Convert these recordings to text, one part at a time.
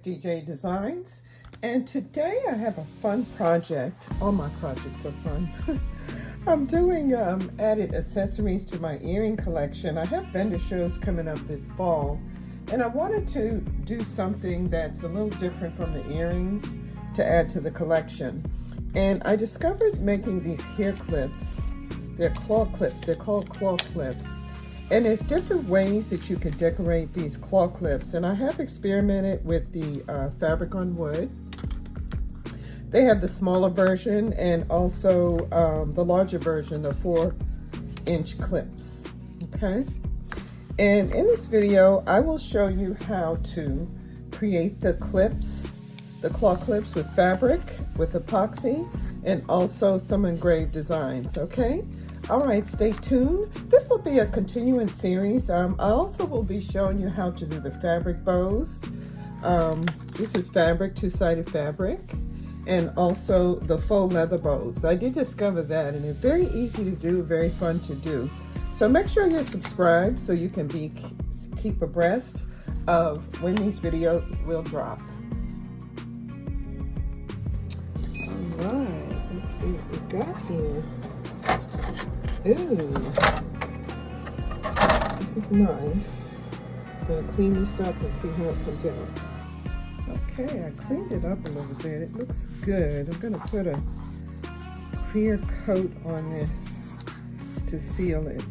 DJ Designs, and today I have a fun project. All my projects are fun. I'm doing added accessories to my earring collection. I have vendor shows coming up this fall, and I wanted to do something that's a little different from the earrings to add to the collection. And I discovered making these hair clips. They're claw clips. They're called claw clips. And there's different ways that you can decorate these claw clips. And I have experimented with the fabric on wood. They have the smaller version and also the larger version, the 4-inch clips, okay? And in this video, I will show you how to create the clips, the claw clips with fabric, with epoxy, and also some engraved designs, okay? All right, stay tuned. This will be a continuing series. I also will be showing you how to do the fabric bows. This is fabric, two-sided fabric, and also the faux leather bows. I did discover that, and it's very easy to do, very fun to do. So make sure you're subscribed so you can keep abreast of when these videos will drop. All right, let's see what we got here. Ooh, this is nice. I'm gonna clean this up and see how it comes out. Okay, I cleaned it up a little bit. It looks good. I'm gonna put a clear coat on this to seal it.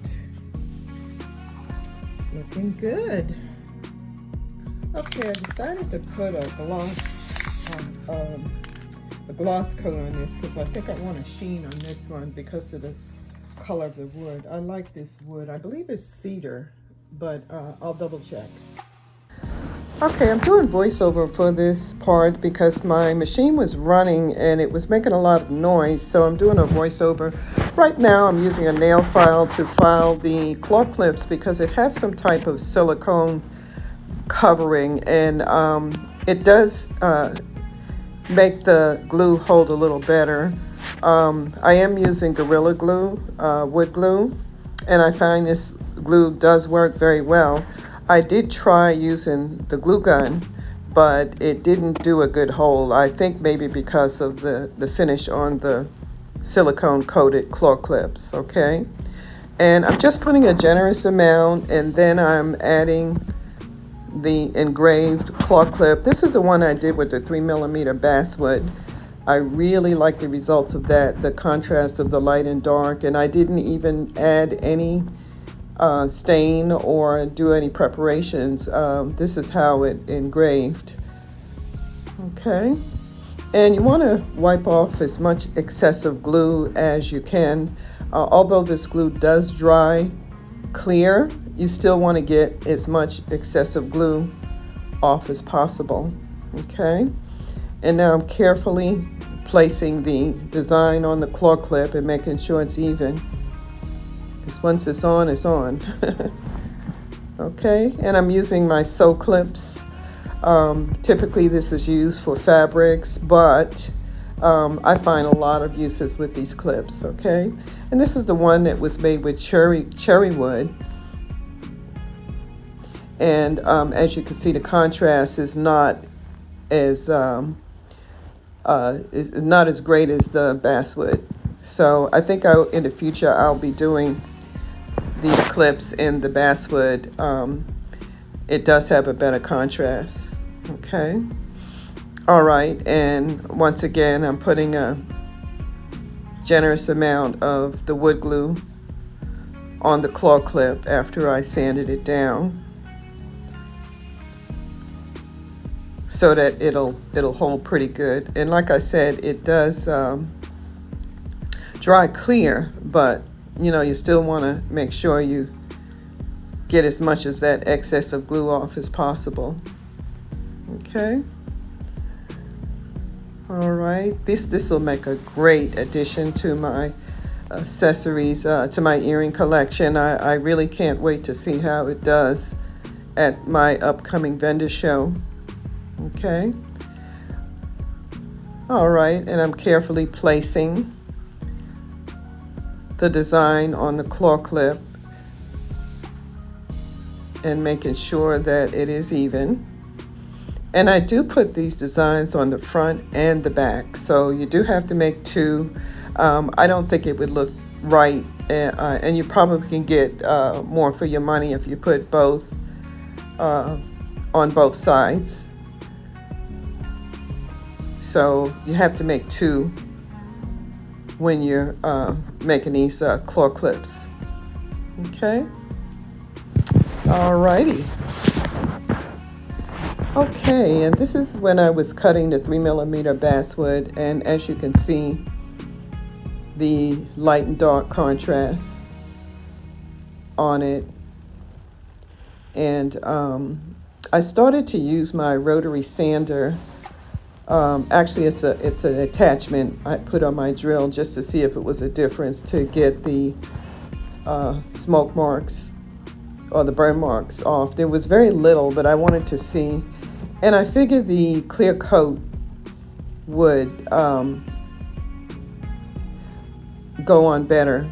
Looking good. Okay, I decided to put a gloss coat on this because I think I want a sheen on this one because of the color of the wood. I like this wood. I believe it's cedar, but I'll double check. Okay, I'm doing voiceover for this part because my machine was running and it was making a lot of noise, so I'm doing a voiceover. Right now I'm using a nail file to file the claw clips because it has some type of silicone covering, and it does make the glue hold a little better. I am using Gorilla Glue, wood glue, and I find this glue does work very well. I did try using the glue gun, but it didn't do a good hold. I think maybe because of the finish on the silicone coated claw clips, okay? And I'm just putting a generous amount, and then I'm adding the engraved claw clip. This is the one I did with the 3mm basswood. I really like the results of that, the contrast of the light and dark, and I didn't even add any stain or do any preparations. This is how it engraved. Okay, and you want to wipe off as much excessive glue as you can. Although this glue does dry clear, you still want to get as much excessive glue off as possible. Okay, and now I'm carefully placing the design on the claw clip and making sure it's even. Because once it's on, it's on. Okay, and I'm using my sew clips. Typically this is used for fabrics, but I find a lot of uses with these clips, okay? And this is the one that was made with Cherrywood. And as you can see, the contrast is not as great as the basswood. So I think in the future I'll be doing these clips in the basswood. It does have a better contrast. Okay. All right, and once again I'm putting a generous amount of the wood glue on the claw clip after I sanded it down, so that it'll hold pretty good. And like I said, it does dry clear, but you know, you still want to make sure you get as much of that excess of glue off as possible. Okay. All right, this will make a great addition to my accessories, to my earring collection. I really can't wait to see how it does at my upcoming vendor show. Okay. All right, and I'm carefully placing the design on the claw clip and making sure that it is even. And I do put these designs on the front and the back, so you do have to make two. I don't think it would look right, and you probably can get more for your money if you put both on both sides. So you have to make two when you're making these claw clips. Okay. Alrighty. Okay, and this is when I was cutting the 3mm basswood, and as you can see, the light and dark contrast on it. And I started to use my rotary sander. Actually, it's an attachment I put on my drill just to see if it was a difference to get the smoke marks or the burn marks off. There was very little, but I wanted to see. And I figured the clear coat would go on better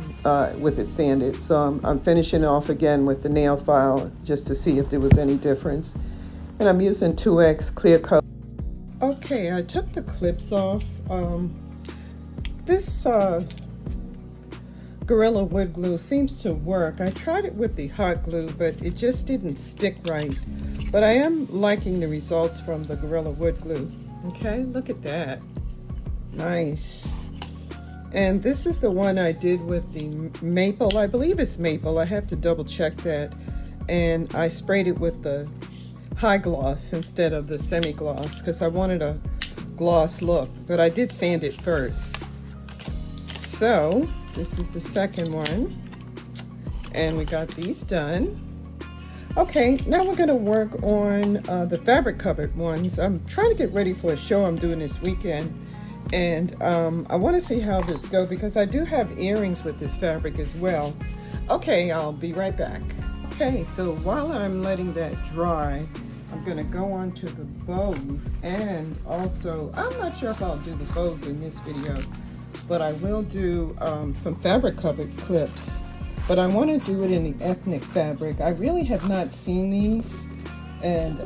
with it sanded. So I'm finishing off again with the nail file just to see if there was any difference. And I'm using 2X clear coat. Okay, I took the clips off. This Gorilla Wood glue seems to work. I tried it with the hot glue, but it just didn't stick right. But I am liking the results from the Gorilla Wood glue. Okay, look at that. Nice. And this is the one I did with the maple. I believe it's maple. I have to double check that. And I sprayed it with the high gloss instead of the semi-gloss because I wanted a gloss look. But I did sand it first. So this is the second one. And we got these done. Okay, now we're gonna work on the fabric covered ones. I'm trying to get ready for a show I'm doing this weekend, and I want to see how this goes because I do have earrings with this fabric as well. Okay, I'll be right back. Okay, so while I'm letting that dry, I'm gonna go on to the bows, and also, I'm not sure if I'll do the bows in this video, but I will do some fabric covered clips. But I want to do it in the ethnic fabric. I really have not seen these, and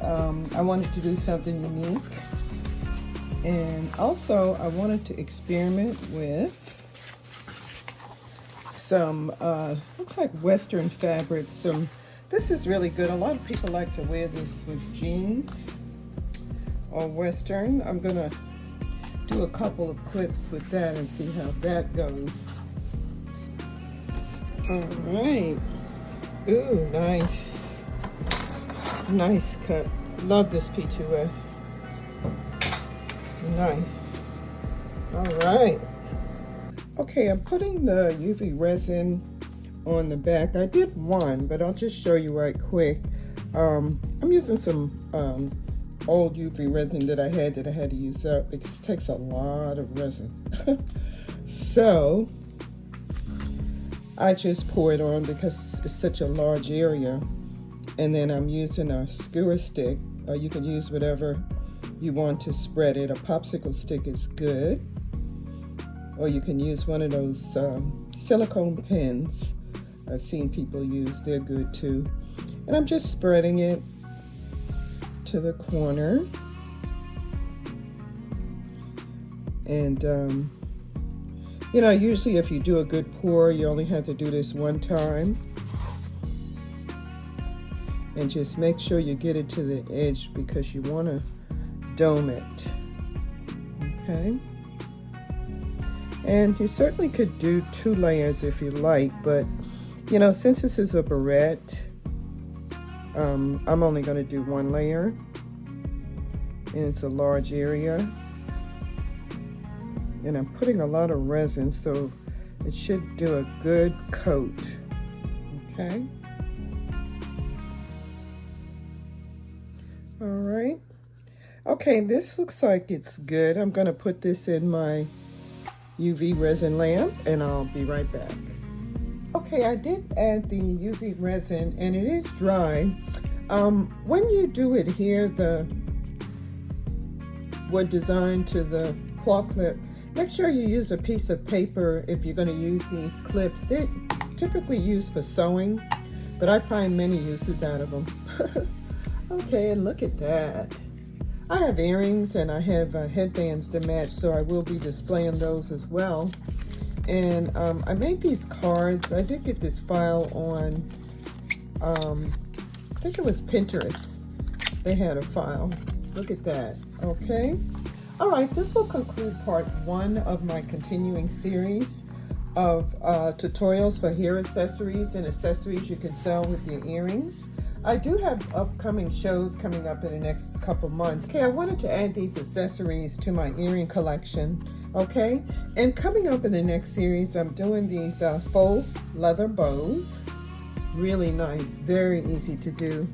I wanted to do something unique. And also, I wanted to experiment with some, looks like Western fabric. This is really good. A lot of people like to wear this with jeans or Western. I'm gonna do a couple of clips with that and see how that goes. All right. Ooh, nice. Nice cut. Love this P2S. Nice. All right. Okay, I'm putting the UV resin on the back. I did one, but I'll just show you right quick. I'm using some old UV resin that I had to use up because it takes a lot of resin. So I just pour it on because it's such a large area. And then I'm using a skewer stick. You can use whatever you want to spread it. A popsicle stick is good. Or you can use one of those silicone pins I've seen people use. They're good too. And I'm just spreading it to the corner. And you know, usually if you do a good pour, you only have to do this one time. And just make sure you get it to the edge because you want to dome it. Okay. And you certainly could do 2 layers if you like, but you know, since this is a barrette, I'm only going to do 1 layer. And it's a large area. And I'm putting a lot of resin, so it should do a good coat. Okay. All right. Okay, this looks like it's good. I'm going to put this in my UV resin lamp, and I'll be right back. Okay, I did add the UV resin, and it is dry. When you do adhere the wood design to the claw clip, make sure you use a piece of paper if you're going to use these clips. They're typically used for sewing, but I find many uses out of them. Okay, and look at that. I have earrings and I have headbands to match, so I will be displaying those as well. And I made these cards. I did get this file on, I think it was Pinterest. They had a file. Look at that. Okay. All right, this will conclude part 1 of my continuing series of tutorials for hair accessories and accessories you can sell with your earrings. I do have upcoming shows coming up in the next couple months. Okay, I wanted to add these accessories to my earring collection. Okay, and coming up in the next series, I'm doing these faux leather bows. Really nice, very easy to do.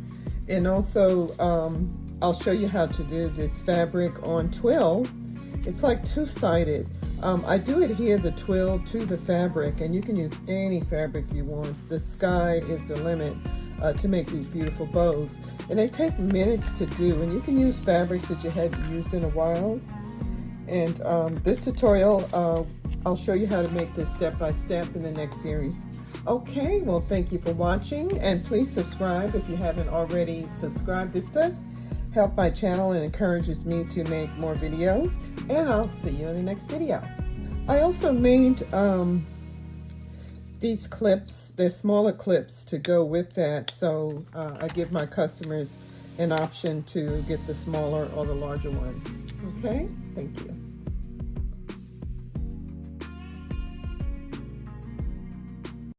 And also, I'll show you how to do this fabric on twill. It's like two-sided. I do adhere the twill to the fabric, and you can use any fabric you want. The sky is the limit to make these beautiful bows. And they take minutes to do, and you can use fabrics that you hadn't used in a while. And this tutorial, I'll show you how to make this step by step in the next series. Okay, well, thank you for watching, and please subscribe if you haven't already subscribed. This does help my channel and encourages me to make more videos, and I'll see you in the next video. I also made these clips. They're smaller clips to go with that, so I give my customers an option to get the smaller or the larger ones. Okay, thank you.